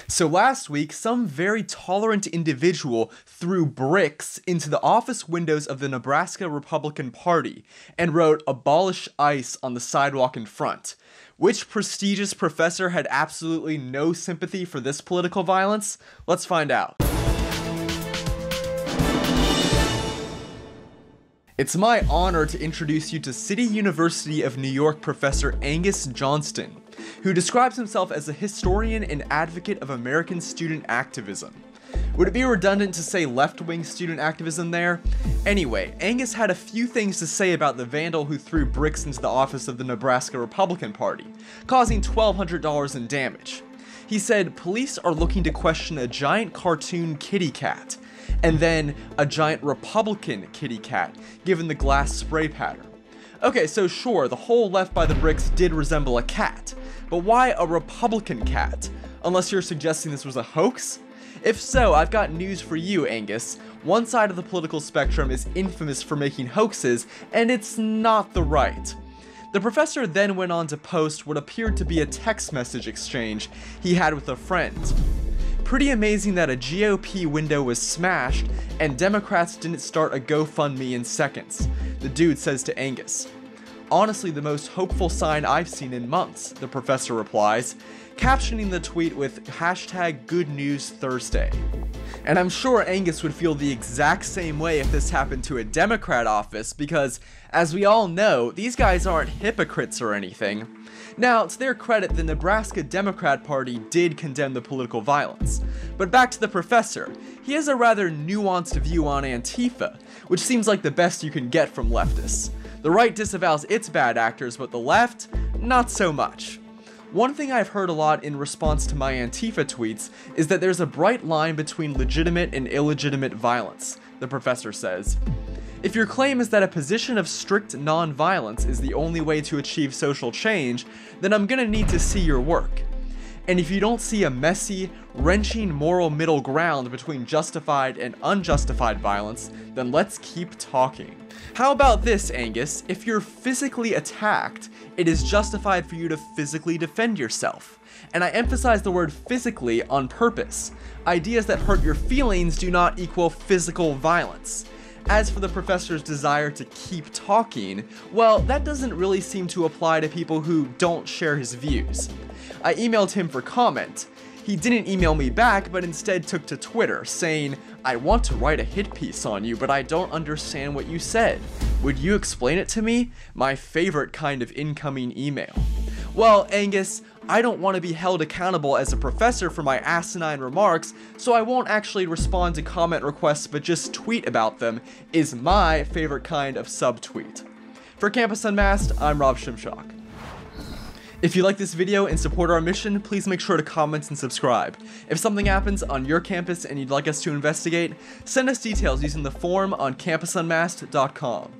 So last week, some very tolerant individual threw bricks into the office windows of the Nebraska Republican Party and wrote "Abolish ICE" on the sidewalk in front. Which prestigious professor had absolutely no sympathy for this political violence? Let's find out. It's my honor to introduce you to City University of New York professor Angus Johnston, who describes himself as a historian and advocate of American student activism. Would it be redundant to say left-wing student activism there? Anyway, Angus had a few things to say about the vandal who threw bricks into the office of the Nebraska Republican Party, causing $1,200 in damage. He said police are looking to question a giant cartoon kitty cat, and then a giant Republican kitty cat, given the glass spray pattern. Okay, so sure, the hole left by the bricks did resemble a cat, but why a Republican cat? Unless you're suggesting this was a hoax? If so, I've got news for you, Angus. One side of the political spectrum is infamous for making hoaxes, and it's not the right. The professor then went on to post what appeared to be a text message exchange he had with a friend. Pretty amazing that a GOP window was smashed and Democrats didn't start a GoFundMe in seconds, the dude says to Angus. Honestly, the most hopeful sign I've seen in months, the professor replies, captioning the tweet with #GoodNewsThursday. And I'm sure Angus would feel the exact same way if this happened to a Democrat office because, as we all know, these guys aren't hypocrites or anything. Now, to their credit, the Nebraska Democrat Party did condemn the political violence. But back to the professor, he has a rather nuanced view on Antifa, which seems like the best you can get from leftists. The right disavows its bad actors, but the left, not so much. One thing I've heard a lot in response to my Antifa tweets is that there's a bright line between legitimate and illegitimate violence, the professor says. If your claim is that a position of strict non-violence is the only way to achieve social change, then I'm gonna need to see your work. And if you don't see a messy, wrenching moral middle ground between justified and unjustified violence, then let's keep talking. How about this, Angus? If you're physically attacked, it is justified for you to physically defend yourself. And I emphasize the word physically on purpose. Ideas that hurt your feelings do not equal physical violence. As for the professor's desire to keep talking, well, that doesn't really seem to apply to people who don't share his views. I emailed him for comment. He didn't email me back, but instead took to Twitter, saying, "I want to write a hit piece on you, but I don't understand what you said. Would you explain it to me?" My favorite kind of incoming email. Well, Angus, I don't want to be held accountable as a professor for my asinine remarks, so I won't actually respond to comment requests but just tweet about them, is my favorite kind of subtweet. For Campus Unmasked, I'm Rob Shimshock. If you like this video and support our mission, please make sure to comment and subscribe. If something happens on your campus and you'd like us to investigate, send us details using the form on campusunmasked.com.